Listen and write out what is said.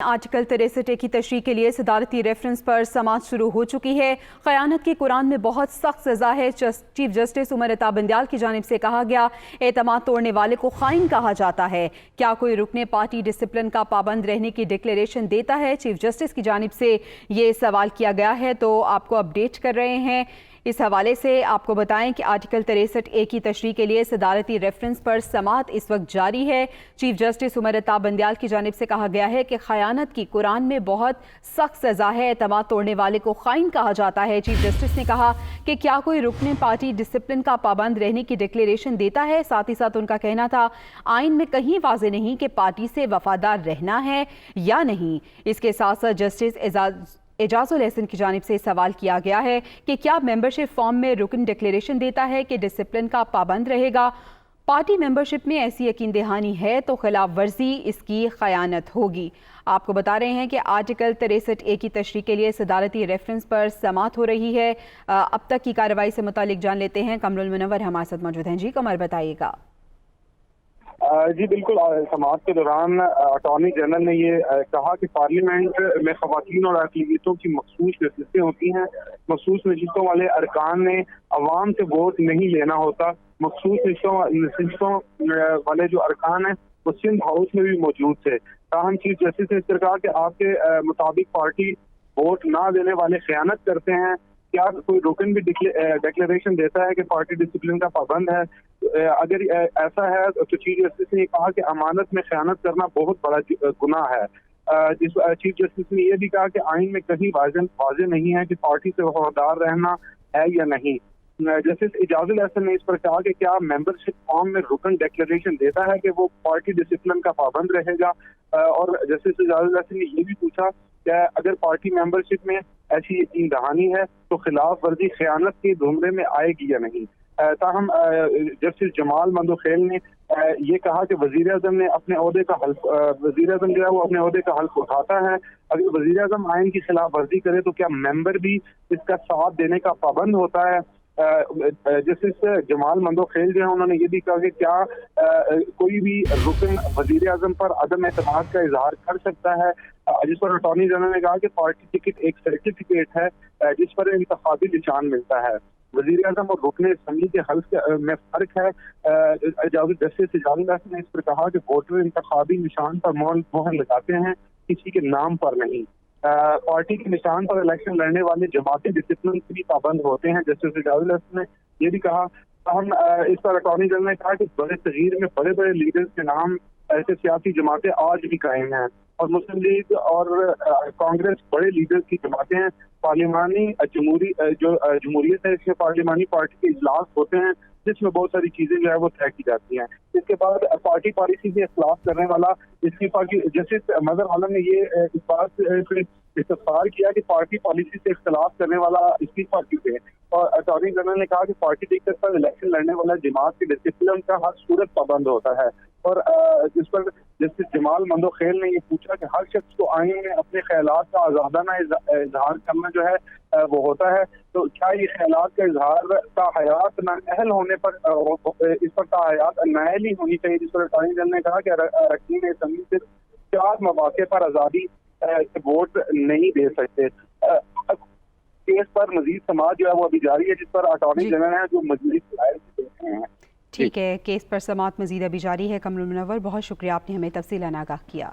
Article 63 की तशरीह के लिए सदारती रेफरेंस पर समाअत शुरू हो चुकी है। क़यानत की कुरान में बहुत सख्त सज़ा है। चीफ जस्टिस उमर अता बंदियाल की जानिब से कहा गया, एतमाद तोड़ने वाले को खाइन कहा जाता है। क्या कोई रुकने पार्टी डिसिप्लिन का पाबंद रहने की डिक्लेरेशन देता है? चीफ जस्टिस की जानिब से ये सवाल किया गया है, तो आपको अपडेट कर रहे हैं। इस हवाले से आपको बताएं कि आर्टिकल 63A की तशरीह के लिए सदारती रेफरेंस पर समाअत इस वक्त जारी है। चीफ जस्टिस उमर अता बंदियाल की जानिब से कहा गया है कि खयानत की कुरान में बहुत सख्त सज़ा है, एतमाद तोड़ने वाले को खाइन कहा जाता है। चीफ जस्टिस ने कहा कि क्या कोई रुकने पार्टी डिसिप्लिन का पाबंद रहने की डिक्लेरेशन देता है। साथ ही साथ उनका कहना था, आइन में कहीं वाज़ेह नहीं कि पार्टी से वफादार रहना है या नहीं। इसके साथ साथ जस्टिस एजाजुल एहसन की जानिब से सवाल किया गया है कि क्या मेंबरशिप फॉर्म में रुकन डिक्लेरेशन देता है कि डिसिप्लिन का पाबंद रहेगा। पार्टी मेंबरशिप में ऐसी यकीन दहानी है तो खिलाफ वर्जी इसकी खयानत होगी। आपको बता रहे हैं कि आर्टिकल 63A की तशरीह के लिए सदारती रेफरेंस पर समाअत हो रही है। अब तक की कार्रवाई से मुतालिक जान लेते हैं। कमरुल मुनव्वर हमारे साथ मौजूद हैं। जी कमर, बताइएगा। जी बिल्कुल, समाअत के दौरान अटॉर्नी जनरल ने ये कहा कि पार्लियामेंट में खवातीन और अक़लियतों की मखसूस नशिस्तें होती हैं। मखसूस नशिस्तों वाले अरकान ने अवाम से वोट नहीं लेना होता। मखसूस नशिस्तों वाले जो अरकान हैं वो सिंध हाउस में भी मौजूद थे। ताहम चीफ जस्टिस ने इस तरह कहा कि आपके मुताबिक पार्टी वोट ना देने वाले खयानत करते हैं। क्या कोई रुकन भी डिक्लेरेशन देता है कि पार्टी डिसिप्लिन का पाबंद है? अगर ऐसा है तो चीफ जस्टिस ने कहा कि अमानत में खयानत करना बहुत बड़ा गुनाह है। चीफ जस्टिस ने यह भी कहा कि आइन में कहीं वाज़ेह नहीं है कि पार्टी से वफादार रहना है या नहीं। जस्टिस एजाजुल एहसन ने इस पर कहा कि क्या मेंबरशिप फॉर्म में रुकन डिक्लेरेशन देता है कि वो पार्टी डिसिप्लिन का पाबंद रहेगा। और जस्टिस एजाजुल एहसन ने यह भी पूछा कि अगर पार्टी मेंबरशिप में ऐसी यकीन दहानी है तो खिलाफ वर्जी खयानत के जुमरे में आएगी या नहीं। ताहम जस्टिस जमाल मंदोखेल ने ये कहा कि वजीर आजम ने अपने ओहदे का हल्फ वजीर आजम जो है वो अपने ओहदे का हल्फ उठाता है। अगर वजीर आजम आइन की खिलाफ वर्जी करे तो क्या मेंबर भी इसका साथ देने का पाबंद होता है। जस्टिस जमाल मंदोखेल जो है उन्होंने ये भी कहा कि क्या कोई भी रुकन वजीर आजम पर अदम एतमाद का इजहार कर सकता है। जिस पर अटॉर्नी जनरल ने कहा कि पार्टी टिकट एक सर्टिफिकेट है जिस पर इंतखाबी निशान मिलता है। वजीर आजम और रुकने असम्बली के हल्फ में फर्क है। जस्टिस एजाजुल एहसन ने इस पर कहा कि वोटर इंतखाबी निशान पर मोहर लगाते हैं, किसी के नाम पर नहीं। पार्टी के निशान पर इलेक्शन लड़ने वाले जमाती डिसिप्लिन से भी पाबंद होते हैं। जस्टिस एजाजुल एहसन ने यह भी कहा। हम इस पर अटॉर्नी जनरल ने कहा कि बड़े तगीर में बड़े बड़े लीडर्स के नाम ऐसे सियासी जमातें आज भी कायम हैं और मुस्लिम लीग और कांग्रेस बड़े लीडर्स की जमातें हैं। पार्लिमानी जमहूरियत है, इसमें पार्लिमानी पार्टी के इजलास होते हैं जिसमें बहुत सारी चीजें जो है वो तय की जाती हैं। इसके बाद पार्टी पॉलिसी से इख्तिलाफ करने वाला इस्तीफा की जस्टिस मदर आलम ने ये इस बात से इस्तफसार किया कि पार्टी पॉलिसी से इख्तिलाफ करने वाला इस्तीफा क्यों दे। और अटॉर्नी जनरल ने कहा कि पार्टी टिकट पर इलेक्शन लड़ने वाला जमात के डिसिप्लिन का हर सूरत पाबंद होता है। और जिस पर जस्टिस जमाल मंदोखेल ने ये पूछा कि हर शख्स को आइन में अपने ख्यालात का आज़ादाना इजहार करना जो है वो होता है, तो क्या ये ख्यालात का इजहार ताहयात नाअहल होने पर इस पर ताहयात नाअहल ही होनी चाहिए। जिस पर अटॉर्नी जनरल ने कहा कि अरकान असम्बली सिर्फ 4 मौके पर आज़ादी वोट नहीं दे सकते। केस पर मजीद समाअत जो है वो अभी जारी है, जिस पर अटॉर्नी जनरल है जो मजीद हैं। ठीक है, केस पर समाअत मजीद अभी जारी है। कमरुल मुनव्वर, बहुत शुक्रिया, आपने हमें तफसीलन आगाह किया।